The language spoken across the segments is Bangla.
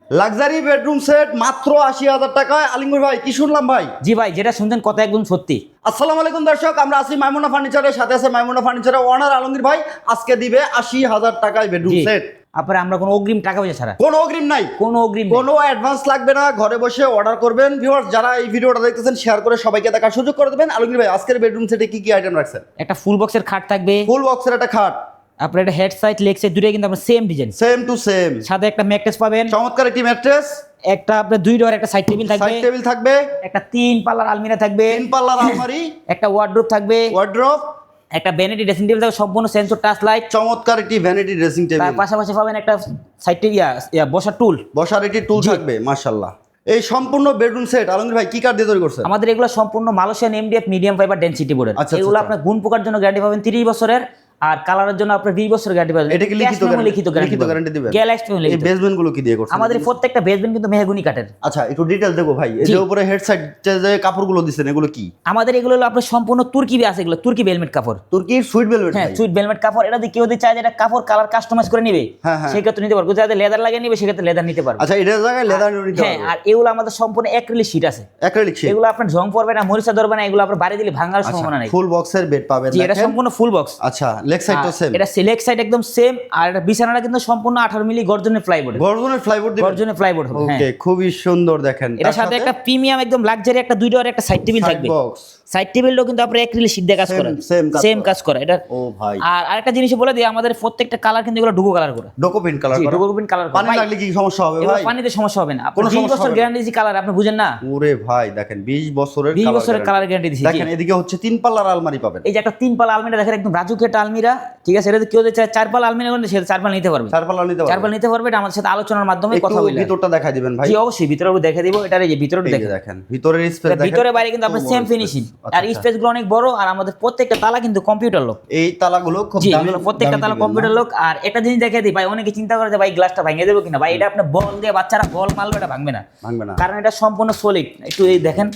লাক্সারি বেডরুম সেট মাত্র ৮০,০০০ টাকায়। আলিঙ্গর ভাই কি শুনলাম ভাই? জি ভাই, যেটা শুনছেন কথা একদম সত্যি। আসসালামু আলাইকুম দর্শক, আমরা আছি মাইমুনা ফার্নিচারের সাথে আছে মাইমুনা ফার্নিচারের ওনার আলমগীর ভাই। আজকে দিবে ৮০,০০০ টাকায় বেডরুম জি। সেট। আপনার আমরা কোনো অগ্রিম টাকা পয়সা ছাড়া, কোনো অগ্রিম নাই, কোনো অগ্রিম কোনো অ্যাডভান্স লাগবে না, ঘরে বসে অর্ডার করবেন। ভিউয়ার্স যারা এই ভিডিওটা দেখতেছেন শেয়ার করে সবাইকে দেখার সুযোগ করে দেবেন। আলমগীর ভাই আজকের বেডরুম সেটে কি কি আইটেম রাখছেন? একটা ফুল বক্সের খাট থাকবে, ফুল বক্সের একটা খাট, আপনার একটা হেড সাইড লেগ সাইড দুটোই কিন্তু আপনার same design, same to same, সাথে একটা ম্যাট্রেস পাবেন, চমৎকার একটি ম্যাট্রেস, একটা আপনার 2 ডোর একটা সাইড টেবিল থাকবে, সাইড টেবিল থাকবে, একটা 3 পাল্লার আলমিরা থাকবে, 3 পাল্লার আলমারি, একটা ওয়ার্ডরোব থাকবে, ওয়ার্ড্রপ, একটা ভ্যানিটি ড্রেসিং টেবিল থাকবে সম্পূর্ণ সেন্সর টাচ লাইট। চমৎকার একটি ভ্যানিটি ড্রেসিং তার টেবিল, পাশাপাশি পাবেন একটা সাইড টেবিল বসার টুল। বসার একটি টুল জি। থাকবে। মাশাআল্লাহ, এই সম্পূর্ণ বেডরুম সেট আলমগীর ভাই কি কাঠ দিয়ে তৈরি করছেন? আমাদের এগুলো সম্পূর্ণ Malaysian MDF medium fibre density বোর্ডের। আচ্ছা, এগুলো আচ্ছা। আপনার গুণ পোকার জন্য গ্যারান্টি পাবেন 30 বছরের, আর কালারের জন্য আপনার 20 বছরের গ্যারান্টি পাবেন। এটা কি লিখিত Cash memo লিখিত গ্যারান্টি দিবেন? গ্যালাক্সি এই লিখিত। বেসমেন্ট গুলো কি দিয়ে করছেন? আমাদের প্রত্যেকটা বেসমেন্ট কিন্তু মেহগনি কাঠের। আচ্ছা, একটু ডিটেইলস দেবো ভাই। এই জি। যে উপরে হেড সাইড যে কাপড়গুলো দিছেন এগুলো কি? আমাদের এগুলো হলো আপনার সম্পূর্ণ তুর্কি আছে, এগুলো তুর্কি ভেলভেট কাপড়। তুর্কির সুইট ভেলভেট হ্যাঁ, ভাই। সুইট ভেলভেট কাপড়। এটা দিয়ে কেউ যদি চায় যে এটা কাপড় কালার কাস্টমাইজ করে নিবে, হ্যাঁ, হ্যাঁ। সেক্ষেত্রে নিতে পারবে। যাদের লেদার লাগিয়ে নিবে সেক্ষেত্রে লেদার নিতে পারবে। আচ্ছা, এটার জায়গায় লেদার নিতে হ্যাঁ, হবে। আর এগুলো আমাদের সম্পূর্ণ অ্যাক্রিলিক শীট আছে। Acrylic sheet. এগুলো আপনার ঝং পড়বে না, মরিচা ধরবে না, এগুলো আপনার বাড়ি দিলে ভাঙার সম্ভাবনা নাই। ফুল বক্সের বেড পাবেন জি, এটা দেখেন। সম্পূর্ণ ফুল বক্স। আচ্ছা, লেগ সাইডটা সেম। এটা সিলেক্ট সাইড একদম সেম, আর এটা বিছানাটা কিন্তু সম্পূর্ণ 18 মিলি গর্জনের প্লাইবোর্ড। গর্জনের ফ্লাইবোর্ড দিবেন। গর্জনের প্লাইবোর্ড হবে। হ্যাঁ, ওকে, খুবই সুন্দর দেখেন। এটার সাথে একটা প্রিমিয়াম একদম লাক্সারি একটা 2 ডোর একটা সাইড টেবিল থাকবে। বক্স। সাইড টেবিলটাও কিন্তু আপনার অ্যাক্রিলিক শীট দিয়ে কাজ Same, করা, same কাজ সেম করা। কাজ করা এটা। ও ভাই, আর আরেকটা জিনিস বলে দিই, আমাদের প্রত্যেকটা কালার কিন্তু এগুলো ডুগো কালার করা। ডোকোপিন কালার জি, করা। ডুগোপিন কালার করা। পানি ভাই, লাগলে কি সমস্যা হবে এগুলো ভাই? পানিতে সমস্যা হবে না। কোনো আপনার 20 সমস্যা বছর হবে না। গ্যারান্টি দিছি কালার, আপনি বুঝেন না? ওরে ভাই দেখেন, 20 বছরের 20 colour বছরের guarantee। কালার গ্যারান্টি দিছি। জি। দেখেন এদিকে হচ্ছে 3 পাল্লার আলমারি পাবেন। এই যে একটা 3 পাল্লা আলমিরা দেখেন, একদম রাজুকে একটা আলমিরা, ঠিক আছে? এটা কেউ যদি চায় 4 পাল্লা আলমিরা করতে, সে 4 পাল্লা নিতে পারবে। 4 পাল্লা নিতে 4 পারবেন। পাল্লা নিতে পারবে, এটা আমাদের সাথে আলোচনার মাধ্যমে কথা একটু বলবে। ভিতরটা দেখাই দিবেন ভাই। জি, অবশ্যই ভিতরে দেখে দিব। এটার এই যে ভিতরে এই যে দেখেন, দেখেন ভিতরের স্পেস দেখেন। ভিতরে বাইরে কিন্তু আপনার সেম ফিনিশিং, আর স্পেস গুলো অনেক বড়, আর আমাদের প্রত্যেকটা তালা কিন্তু কম্পিউটার লক। এই তালাগুলো খুব জি, দামি। এগুলো প্রত্যেকটা তালা কম্পিউটার লক। আর একটা জিনিস দেখে দিই ভাই, অনেকে চিন্তা করে যে ভাই গ্লাসটা ভেঙে দেবো কিনা। ভাই এটা আপনি বল দিয়ে বাচ্চারা বল মারলে এটা ভাঙবে না, ভাঙবে না। কারণ এটা সম্পূর্ণ সলিড। একটু এই দেখেন,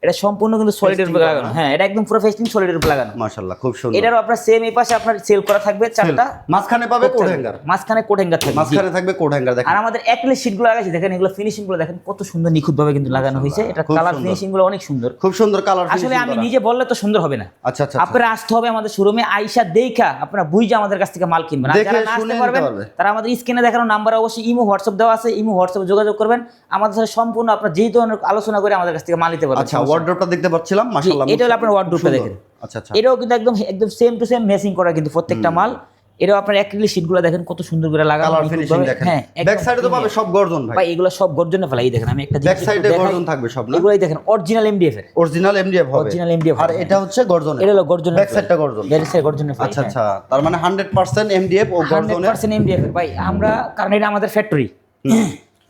এটা সম্পূর্ণ কিন্তু সলিডের উপর লাগানো। হ্যাঁ, এটা একদম পুরো ফেস্টিং সলিডের উপর লাগানো। মাশাআল্লাহ, খুব সুন্দর। এটারও আপনার সেম এই পাশে আপনার সেল করা থাকবে 4টা, মাঝখানে পাবে কোড হ্যাঙ্গার। মাঝখানে কোট হ্যাঙ্গার থাকবে। জি। মাঝখানে থাকবে কোড হ্যাঙ্গার দেখেন। আর আমাদের অ্যাক্রিলিক শীটগুলো লাগাইছি দেখেন, এগুলো ফিনিশিং গুলো দেখেন কত সুন্দর নিখুঁত ভাবে কিন্তু লাগানো হয়েছে। এটা খুব কালার সুন্দর। ফিনিশিং গুলো অনেক সুন্দর। খুব সুন্দর কালার আসলে আমি নিজে বললে তো সুন্দর হবে না। আচ্ছা আচ্ছা। আপনারা আসতে হবে আমাদের শোরুমে, আইসা দেখা আপনারা বুঝে আমাদের কাছ থেকে মাল কিনবেন। আর দেখে যারা না শুনে আসতে নিতে পারবেন পারবে। তারা আমাদের স্ক্রিনে দেখানো নাম্বারে অবশ্যই ইমো হোয়াটসঅ্যাপ দেওয়া আছে, ইমো হোয়াটসঅ্যাপে যোগাযোগ করবেন। আমাদের সাথে সম্পূর্ণ আপনার যেই ধরনের আলোচনা করে আমাদের কাছ থেকে মাল নিতে পারবেন। আচ্ছা, ওয়ার্ড্রপটা দেখতে পাচ্ছিলাম। মাশাআল্লাহ, এটা হলো আপনার ওয়ার্ডরোবটা দেখেন। আচ্ছা আচ্ছা। এটাও কিন্তু একদম একদম সেম টু সেম ম্যাচিং করা কিন্তু প্রত্যেকটা মাল। এটাও আপনার অ্যাক্রিলিক শীটগুলো দেখেন কত সুন্দর করে লাগানো, কালার নিখুঁত ফিনিশিং ভাবে। দেখেন। হ্যাঁ, ব্যাক সাইডে তো পাবে সব গর্জন ভাই। ভাই এগুলো সব গর্জনে ফেলাই দেখেন। আমি একটা ব্যাক জিনিস সাইডে দেখাই, গর্জন থাকবে সব না? এগুলাই দেখেন অরিজিনাল এমডিএফ এর, অরিজিনাল এমডিএফ হবে। Original MDF. আর এটা হচ্ছে গর্জন। এটা হলো গর্জনের ব্যাক সাইডটা গর্জন। ব্যাক সাইড গর্জনের। আচ্ছা আচ্ছা, তার মানে 100% এমডিএফ ও গর্জনের। 100% এমডিএফ এর ভাই। আমরা কারণ এটা আমাদের ফ্যাক্টরি,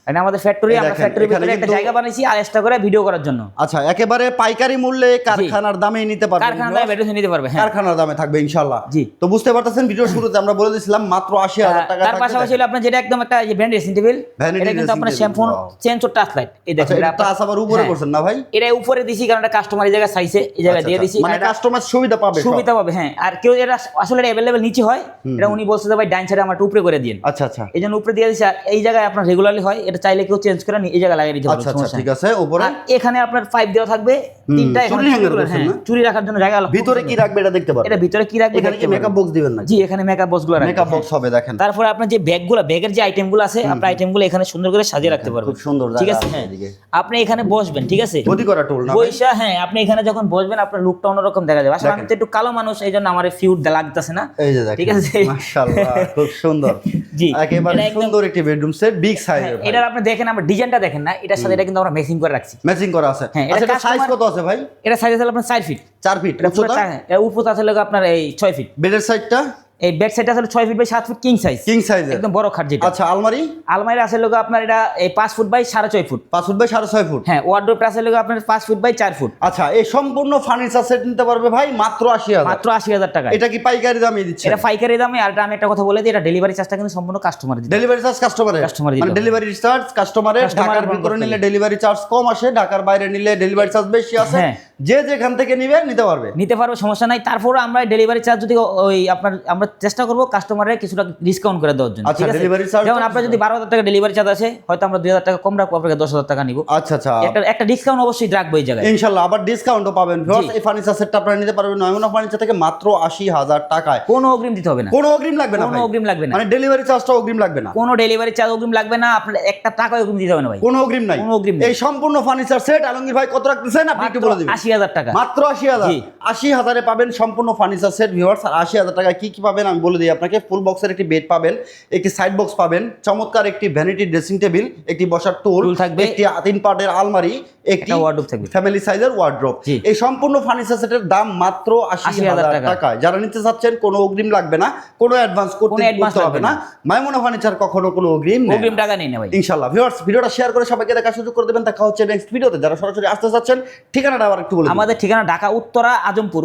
এটা আমাদের ফ্যাক্টরি। এই আমরা দেখেন, ফ্যাক্টরির এখানে ভিতরে একটা কিন্তু- জায়গা বানাইছি আর এক্সট্রা করে ভিডিও করার জন্য। আচ্ছা, একেবারে পাইকারি মূল্যে কারখানার দামে নিতে পারবেন। কারখানা দামে বেডরুম নিতে পারবে। হ্যাঁ, কারখানার দামে থাকবে ইনশাআল্লাহ। জি। তো বুঝতে পারতেছেন, ভিডিওর শুরুতে আমরা বলে দিয়েছিলাম মাত্র 80,000 টাকা তার থাকবে। পাশাপাশি হলো আপনার যেটা একদম একটা ব্র্যান্ড ড্রেসিং টেবিল, Vanity এটা কিন্তু dressing আপনার table, shampoo wow. Sensor touch light. এই আচ্ছা, দেখেন এটা এটা টাচ আবার উপরে হ্যাঁ। করছেন না ভাই? এটা উপরে দিছি কারণ এটা কাস্টমার এই জায়গায় চাইছে, এই জায়গায় আচ্ছা, দিয়ে আচ্ছা। দিছি। মানে কাস্টমার সুবিধা পাবে সব। সুবিধা পাবে। হ্যাঁ, আর কেউ এটা আসলে এটা अवेलेबल নিচে হয়, এটা উনি বলছে যে ভাই ডাইন সাইডে আমার উপরে করে দিন। আচ্ছা আচ্ছা। এই জন্য উপরে দিয়ে দিছি। আর এই জায়গায় আপনার রেগুলারলি হয়, এটা চাইলে কেউ চেঞ্জ করে এই জায়গায় লাগিয়ে দিতে পারবে। আচ্ছা আচ্ছা, ঠিক আছে। উপরে আর এখানে আপনার 5 দেওয়া থাকবে, তিনটা এখানে চুরি hanger চুরি করছেন হ্যাঁ, না? চুরি রাখার জন্য জায়গা আলাদা। ভিতরে কি রাখবে এটা দেখতে পারবেন। এটা ভিতরে কি রাখবে এখানে কি দেখতে মেকআপ পারবেন। বক্স দিবেন না? জি, এখানে মেকআপ বক্সগুলো রাখবে। মেকআপ বক্স হবে দেখেন। তারপরে আপনার যে ব্যাগগুলো, ব্যাগের যে আইটেমগুলো আছে, আপনার আইটেমগুলো এখানে সুন্দর করে সাজিয়ে রাখতে পারবেন। খুব সুন্দর ঠিক জায়গা আছে। আছে হ্যাঁ, এদিকে। আপনি এখানে বসবেন, ঠিক আছে? গদি করা টুল না ভাই? বৈশা হ্যাঁ, আপনি এখানে যখন বসবেন আপনার লুকটা অন্যরকম দেখা যাবে। আসলে আমি তো একটু কালো মানুষ, এই জন্য আমার ফিউট লাগতেছে না। এই যে দেখেন, ঠিক আছে। মাশাআল্লাহ, খুব সুন্দর। জি, একেবারে এটা একদম- সুন্দর একটি বেডরুম সেট, বিগ সাইজের ভাই। এটার আপনি দেখেন, আমরা ডিজাইনটা দেখেন না, এটার সাথে এটা কিন্তু আমরা ম্যাচিং করে রাখছি। ম্যাচিং করা আছে। হ্যাঁ, এটা আচ্ছা, এটা সাইজ customer- কত আছে ভাই? এটা সাইজ আছে আপনার 4 ফিট। 4 ফিট এটা পুরো উচ্চতা। উচ্চতা আছে লোক আপনার এই 6 ফিট। বেডের সাইজটা এই ব্যাক সাইড আছে 6 feet by 7 feet king size, king সাইজের একদম বড় খাট যেটা। আচ্ছা, আলমারি আলমারি আছে লোক আপনার এটা এই 5 foot by 6.5 foot. 5 foot by 6.5 foot. হ্যাঁ, ওয়ার্ডরোবটা আছে লোক আপনার 5 ফুট বাই 4 ফুট। আচ্ছা, এই সম্পূর্ণ ফার্নিচার সেট নিতে পারবে ভাই মাত্র 80,000। মাত্র 80,000 টাকা। এটা কি পাইকারি দামে দিচ্ছে? এটা পাইকারি দামে। আর এটা আমি একটা কথা বলে দিই, এটা ডেলিভারি চার্জটা কিন্তু সম্পূর্ণ কাস্টমার দিবে। ডেলিভারি চার্জ কাস্টমারের। Customer দিতে মানে হবে। ডেলিভারি চার্জ কাস্টমারের। Customer ঢাকার বহন ভিতরে করতে নিলে হবে। ডেলিভারি চার্জ কম আসে, ঢাকার বাইরে নিলে ডেলিভারি চার্জ বেশি আছে। হ্যাঁ। যে যেখান থেকে নিতে পারবে। নিতে পারবে, সমস্যা নাই। তারপরে আমরা ডেলিভারি চার্জ যদি ওই আপনার আমরা চেষ্টা করবো কাস্টমারের কিছুটা ডিসকাউন্ট করে দেওয়ার জন্য, আচ্ছা, ঠিক আছে? delivery charge যেমন আপনার যদি 12,000 টাকা ডেলিভারি চার্জ আছে, হয়তো আমরা 2,000 টাকা কম রাখবো, আপনাকে 10,000 টাকা নিব। আচ্ছা আচ্ছা, একটা ডিসকাউন্ট অবশ্যই রাখবো এই জায়গায় ইনশাআল্লাহ। আবার ডিসকাউন্টও পাবেন ভিউয়ার্স। এই ফার্নিচার সেটটা আপনারা নিতে পারবেন নয়মনা ফার্নিচার থেকে মাত্র 80,000 টাকায়। কোনো অগ্রিম দিতে হবে না, কোনো অগ্রিম লাগবে না কোনো ভাই? অগ্রিম লাগবে না, মানে ডেলিভারি চার্জটা অগ্রিম লাগবে না? কোনো ডেলিভারি চার্জ অগ্রিম লাগবে না, আপনার একটা টাকা অগ্রিম দিতে হবে না ভাই, কোনো অগ্রিম নাই? কোনো অগ্রিম নেই। এই সম্পূর্ণ ফার্নিচার সেট আলমগীর ভাই কত রাখতেছেন আপনি একটু বলে দিবেন? 80,000 টাকা, মাত্র 80,000। জি। 80,000-এ পাবেন সম্পূর্ণ ফার্নিচার সেট ভিউয়ার্স। আর 80,000 টাকায় কি কি পাবেন আমি বলে দিই আপনাকে। ফুল বক্সের একটি বেড পাবেন, একটি সাইড বক্স পাবেন, চমৎকার একটি ভ্যানিটি ড্রেসিং টেবিল, একটি বসার টুল থাকবে, একটি 3 পার্টের আলমারি, একটি ওয়ার্ডরোব থাকবে, ফ্যামিলি সাইজের ওয়ার্ডরোব। জি। এই সম্পূর্ণ ফার্নিচার সেটের দাম মাত্র 80,000 টাকায়। যারা নিতে চাচ্ছেন কোনো অগ্রিম লাগবে না, কোনো অ্যাডভান্স করতে হবে না। মাইমুনা ফার্নিচার কখনো কোনো অগ্রিম টাকা নেই না ভাই, ইনশাআল্লাহ। ভিউয়ার্স, ভিডিওটা শেয়ার করে সবাইকে দেখার সুযোগ করে দেবেন। দেখা হচ্ছে নেক্সট ভিডিওতে। যারা সরাসরি আসতে চাচ্ছেন ঠিকানাটা আবার একটু বলে দিন। আমাদের ঠিকানা ঢাকা উত্তরা আজমপুর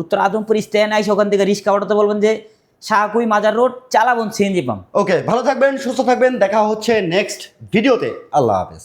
স্ট্যান্ড আইসা ওখান থেকে রিক্সা অটোতে বলবেন যে শাহকুই মাজার রোড চালাবন সিএনজি পাম্প। ওকে, ভালো থাকবেন, সুস্থ থাকবেন। দেখা হচ্ছে নেক্সট ভিডিওতে। আল্লাহ হাফেজ।